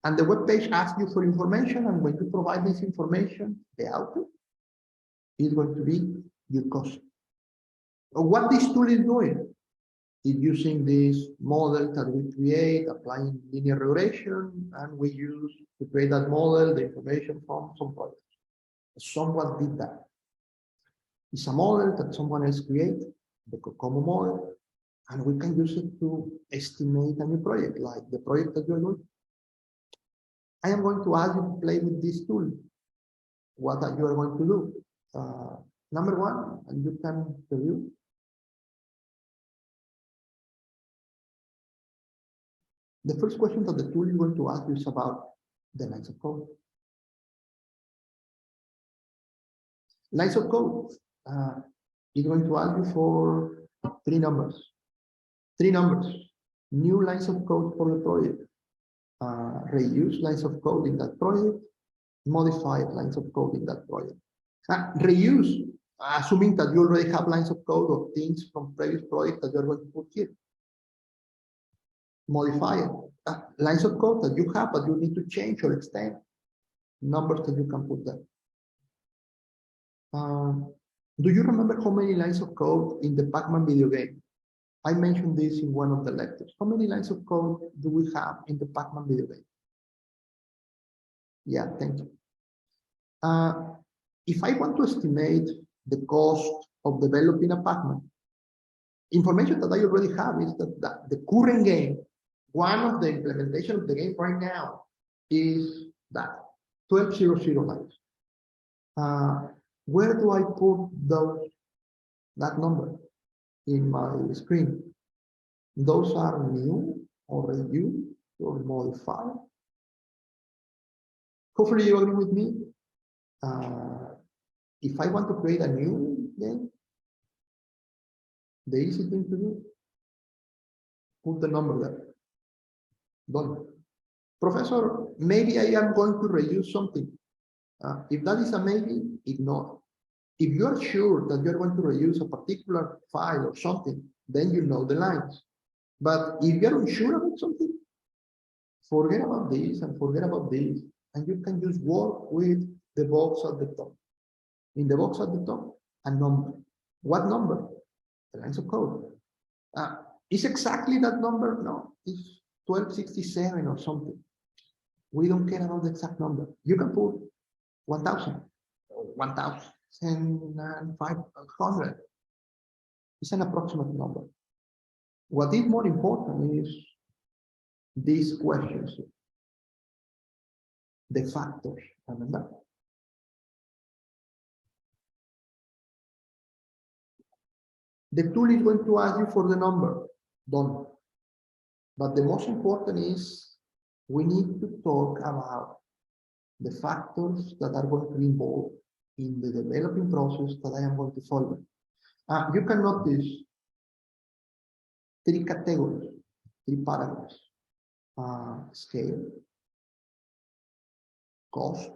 And the web page asks you for information, and when you provide this information, the output is going to be your cost. What this tool is doing is using this model that we create, applying linear regression, and we use to create that model the information from some projects. Someone did that. It's a model that someone else created, the COCOMO model, and we can use it to estimate a new project, like the project that you're doing. I am going to ask you to play with this tool. What are you going to do? Number one, and you can review. The first question that the tool is going to ask you is about the lines of code. Lines of code is going to ask you for three numbers. New lines of code for the project. Reuse lines of code in that project. Modified lines of code in that project. Reuse, assuming that you already have lines of code or things from previous projects that you're going to put here. Modify it. Lines of code that you have, but you need to change or extend. Numbers that you can put there. Do you remember how many lines of code in the Pac-Man video game? I mentioned this in one of the lectures. How many lines of code do we have in the Pac-Man video game? Yeah, thank you. If I want to estimate the cost of developing a Pac-Man, information that I already have is that the current game, one of the implementation of the game right now is that 1200 lines. Where do I put that number in my screen? Those are new or reused or modified. Hopefully you agree with me. If I want to create a new game, the easy thing to do, put the number there. Done. Professor, maybe I am going to reuse something. If that is a maybe, ignore. If you are sure that you're going to reuse a particular file or something, then you know the lines. But if you're unsure about something, forget about this and forget about this, and you can just work with the box at the top. In the box at the top, a number. What number? The lines of code. Is exactly that number? No, it's 1267 or something. We don't care about the exact number. You can put 1000 or 1500. It's an approximate number. What is more important is these questions. The factors, remember? The tool is going to ask you for the number. Done. But the most important is we need to talk about the factors that are going to be involved in the developing process that I am going to follow. You can notice three categories, three paragraphs. Scale, cost,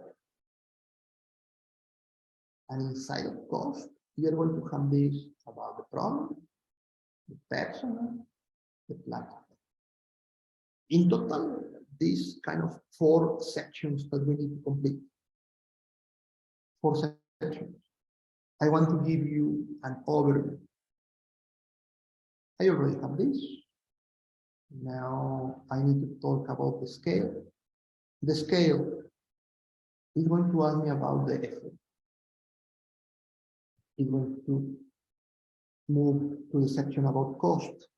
and inside of cost, you are going to have this about the problem, the personnel, the platform. In total, these kind of 4 sections that we need to complete. 4 sections. I want to give you an overview. I already have this. Now I need to talk about the scale. The scale is going to ask me about the effort. It's going to move to the section about cost.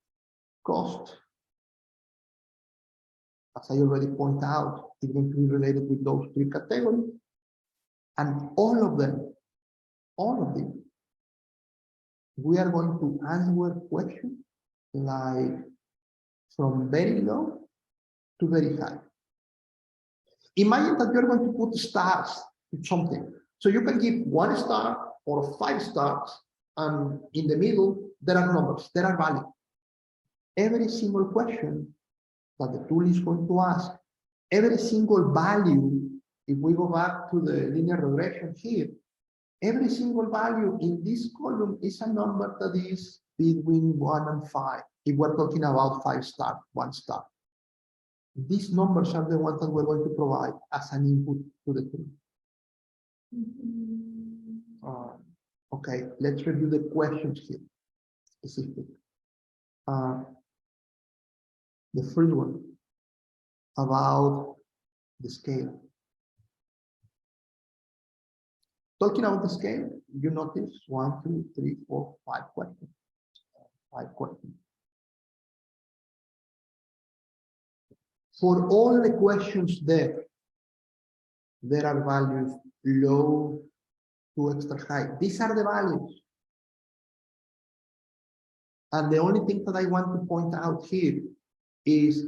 Cost, as I already pointed out, is going to be related with those 3 categories. And all of them, we are going to answer questions like from very low to very high. Imagine that you're going to put stars to something. So you can give 1 star or 5 stars, and in the middle, there are numbers, there are values. Every single question that the tool is going to ask, every single value, if we go back to the linear regression here, every single value in this column is a number that is between 1 and 5. If we're talking about 5 star, 1 star. these numbers are the ones that we're going to provide as an input to the tool. Okay, let's review the questions here. Specific. The first one about the scale. Talking about the scale, you notice 1, 2, 3, 4, 5 questions. 5 questions. For all the questions there are values low to extra high. These are the values. And the only thing that I want to point out here is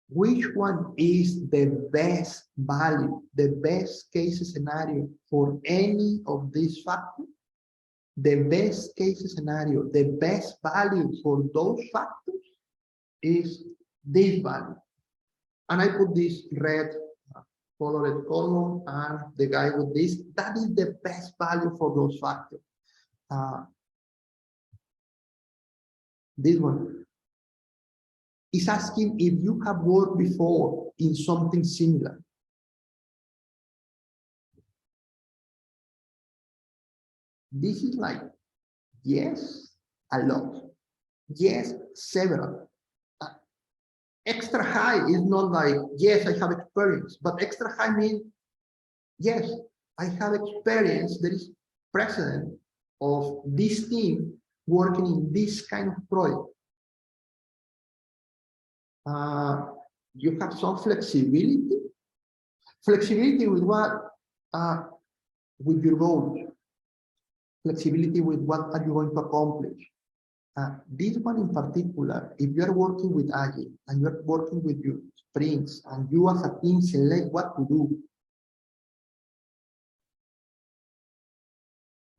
which one is the best value, the best case scenario for any of these factors. The best case scenario, the best value for those factors is this value. And I put this red colored column and the guy with this, that is the best value for those factors. This one is asking if you have worked before in something similar. This is like, yes, a lot. Yes, several. Extra high is not like, yes, I have experience, but extra high means, yes, I have experience. There is precedent of this team working in this kind of project. You have some flexibility. Flexibility with what? With your goals. Flexibility with what are you going to accomplish. This one in particular, if you're working with Agile and you're working with your sprints and you as a team select what to do,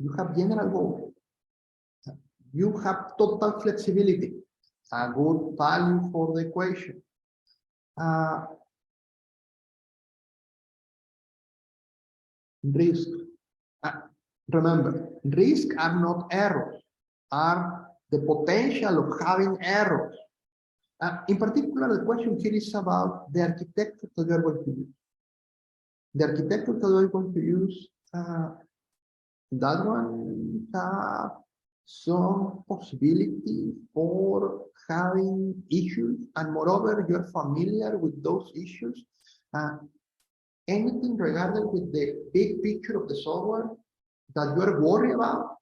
you have general goals. You have total flexibility, a good value for the equation. Risk. Remember, risks are not errors, are the potential of having errors. In particular, the question here is about the architecture that you are going to use. The architecture that you are going to use, that one have some possibility for having issues, and moreover, you're familiar with those issues. Anything regarding with the big picture of the software that you're worried about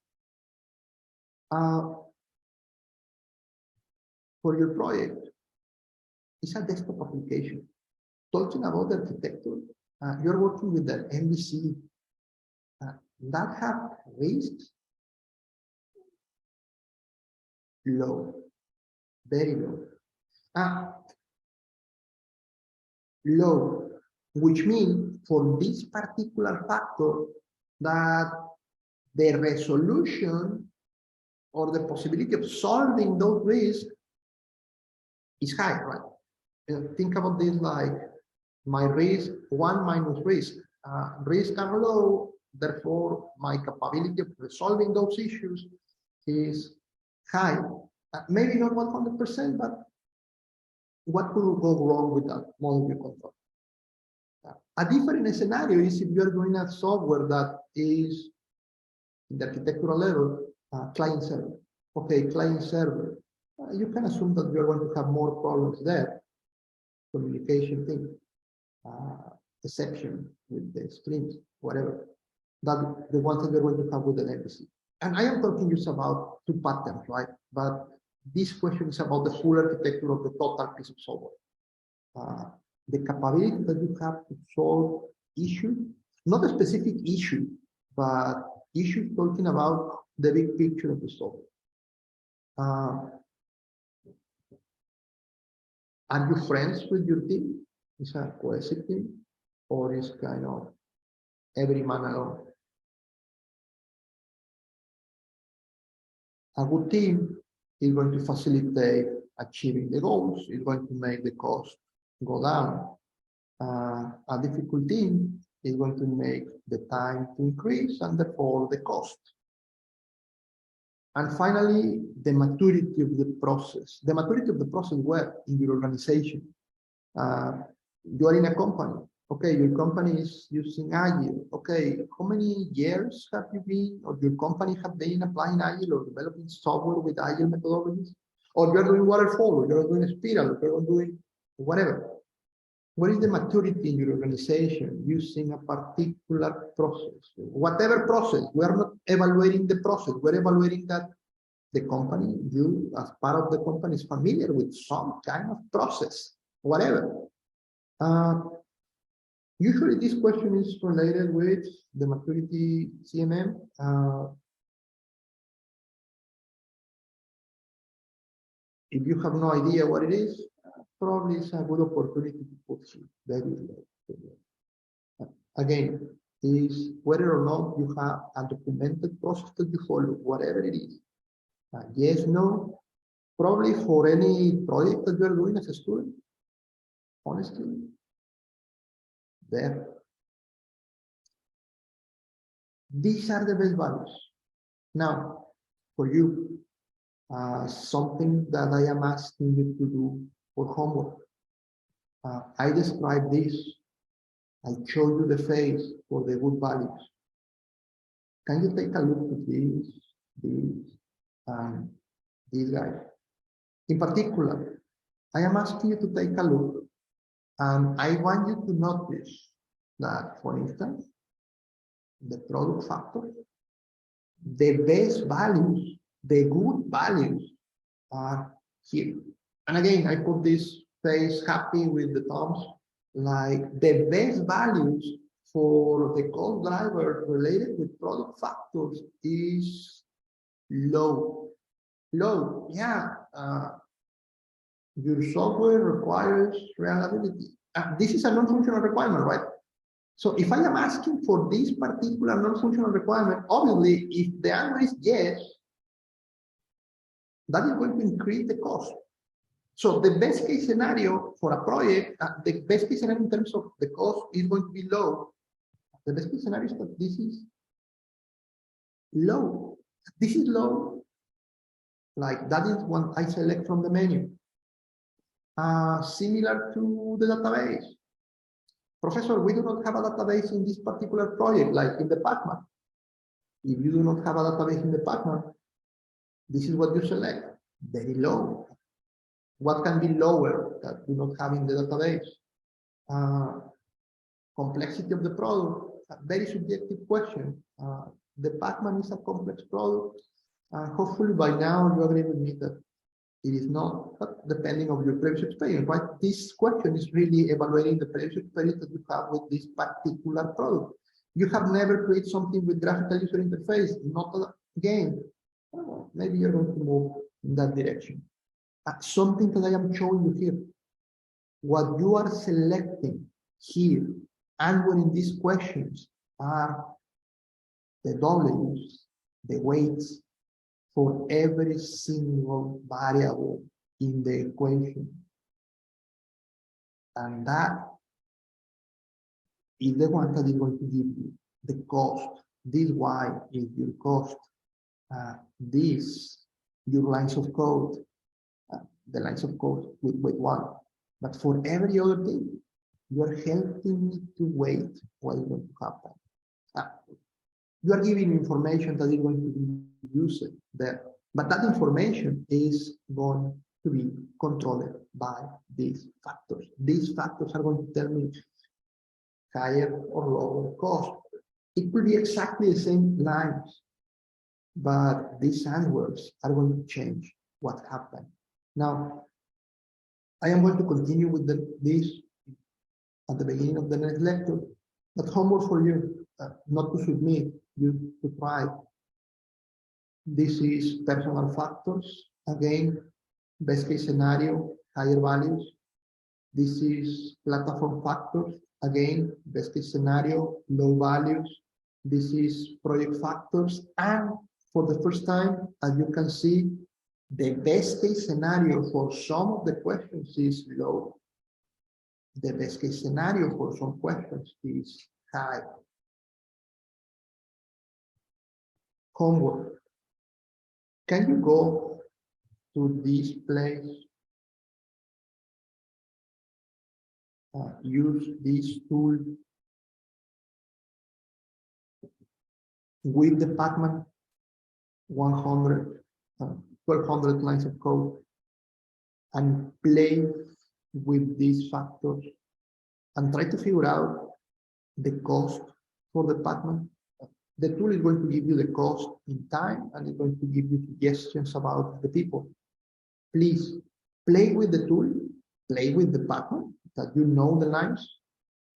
for your project is a desktop application. Talking about the architecture, you're working with the MVC that have risks low, very low. Low, which means for this particular factor that the resolution or the possibility of solving those risks is high, right? Think about this like my risk, 1 minus risk. Risk are low, therefore my capability of resolving those issues is high. Maybe not 100%, but what could go wrong with that model view control? A different scenario is if you're doing a software that is in the architectural level, client server. Okay, client server. You can assume that you're going to have more problems there. Communication thing, exception with the streams, whatever. That the ones that you're going to have with the MVC. And I am talking just about 2 patterns, right? But this question is about the full architecture of the total piece of software. The capability that you have to solve issues, not a specific issue, but issues talking about the big picture of the software. Are you friends with your team? Is a cohesive team, or is kind of every man alone? A good team is going to facilitate achieving the goals. It's going to make the cost go down. A difficult team is going to make the time to increase and therefore the cost. And finally, the maturity of the process. The maturity of the process where in your organization. You are in a company. Okay, your company is using Agile. Okay, how many years have you been, or your company have been applying Agile or developing software with Agile methodologies? Or you're doing waterfall, or you're doing spiral, or you're doing whatever. What is the maturity in your organization using a particular process? Whatever process, we are not evaluating the process, we're evaluating that the company, you as part of the company, is familiar with some kind of process, whatever. Usually this question is related with the maturity CMM. If you have no idea what it is, probably it's a good opportunity to put it very low. Again, is whether or not you have a documented process that you follow, whatever it is. Yes, no, probably for any project that you're doing as a student, honestly, there. These are the best values. Now, for you, something that I am asking you to do for homework. I describe this. I show you the face for the good values. Can you take a look at this guy? In particular, I am asking you to take a look, and I want you to notice that, for instance, the product factor, the best values, the good values are here. And again, I put this face happy with the thumbs, like the best values for the cost driver related with product factors is low. Low, yeah. Your software requires reliability. This is a non-functional requirement, right? So if I am asking for this particular non-functional requirement, obviously, if the answer is yes, that is going to increase the cost. So the best case scenario for a project, the best case scenario in terms of the cost is going to be low. The best case scenario is that this is low. This is low. Like that is what I select from the menu. Similar to the database. Professor, we do not have a database in this particular project, like in the Pac-Man. If you do not have a database in the Pac-Man, this is what you select, very low. What can be lower that you don't have in the database? Complexity of the product, a very subjective question. The Pac-Man is a complex product. Hopefully by now you agree with me that it is not, but depending on your previous experience, right? This question is really evaluating the previous experience that you have with this particular product. You have never created something with graphical user interface, not again. Maybe you're going to move in that direction. Something that I am showing you here. What you are selecting here, answering these questions are the W's, the weights, for every single variable in the equation. And that is the one that is going to give you the cost. This Y is your cost. This, your lines of code, the lines of code with weight 1. But for every other thing, you are helping me to wait what is going to happen. You are giving information that is going to be used there, but that information is going to be controlled by these factors. These factors are going to tell me higher or lower cost. It could be exactly the same lines, but these answers are going to change what happened. Now, I am going to continue with this at the beginning of the next lecture, but homework for you, not to submit, you to try. This is personal factors. Again, best case scenario, higher values. This is platform factors. Again, best case scenario, low values. This is project factors. And for the first time, as you can see, the best case scenario for some of the questions is low. The best case scenario for some questions is high. Homework. Can you go to this place use this tool with the Pacman 100, 1200 lines of code and play with these factors and try to figure out the cost for the Pacman. The tool is going to give you the cost in time and it's going to give you suggestions about the people. Please play with the tool, play with the Pacman, that you know the lines,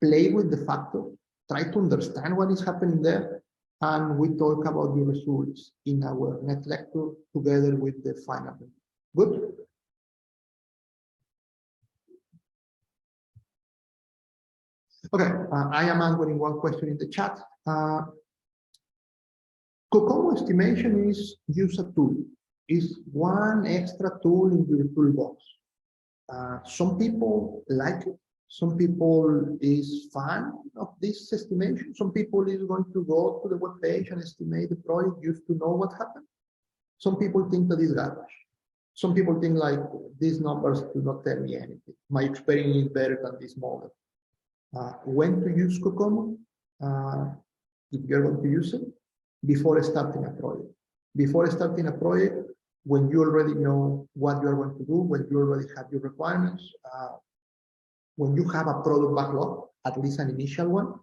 play with the factor, try to understand what is happening there, and we talk about the results in our next lecture together with the final. Good? Okay, I am answering one question in the chat. COCOMO estimation is use a tool, is one extra tool in your toolbox. Some people like it. Some people is fan of this estimation. Some people is going to go to the web page and estimate the project just to know what happened. Some people think that is garbage. Some people think like these numbers do not tell me anything. My experience is better than this model. When to use COCOMO? If you're going to use it, before starting a project. Before starting a project, when you already know what you are going to do, when you already have your requirements, when you have a product backlog, at least an initial one,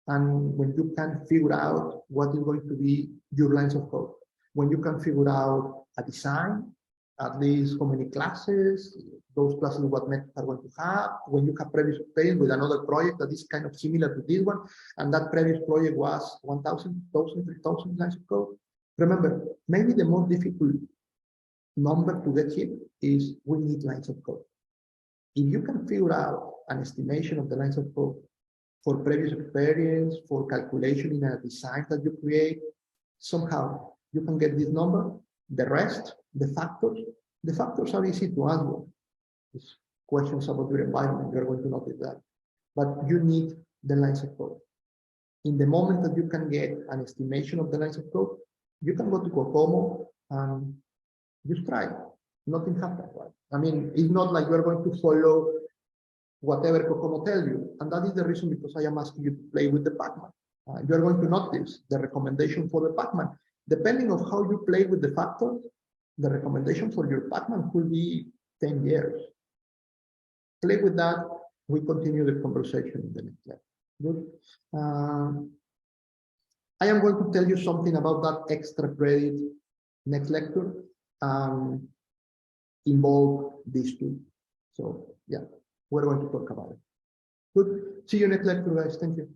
and when you can figure out what is going to be your lines of code, when you can figure out a design, at least how many classes, those classes, what methods are going to have, when you have previous experience with another project that is kind of similar to this one, and that previous project was 1,000, 2,000, 3,000 lines of code. Remember, maybe the most difficult number to get here is we need lines of code. If you can figure out an estimation of the lines of code for previous experience, for calculation in a design that you create, somehow you can get this number. The rest, the factors are easy to answer. It's questions about your environment, you're going to notice that. But you need the lines of code. In the moment that you can get an estimation of the lines of code, you can go to COCOMO and just try. Nothing happens, right? I mean, it's not like you're going to follow whatever COCOMO tells you. And that is the reason because I am asking you to play with the Pacman. You're going to notice the recommendation for the Pacman. Depending on how you play with the factors, the recommendation for your Pacman could be 10 years. Play with that. We continue the conversation in the next lecture. Good. I am going to tell you something about that extra credit next lecture. Involve these two. So yeah, we're going to talk about it. Good. See you next lecture, guys. Thank you.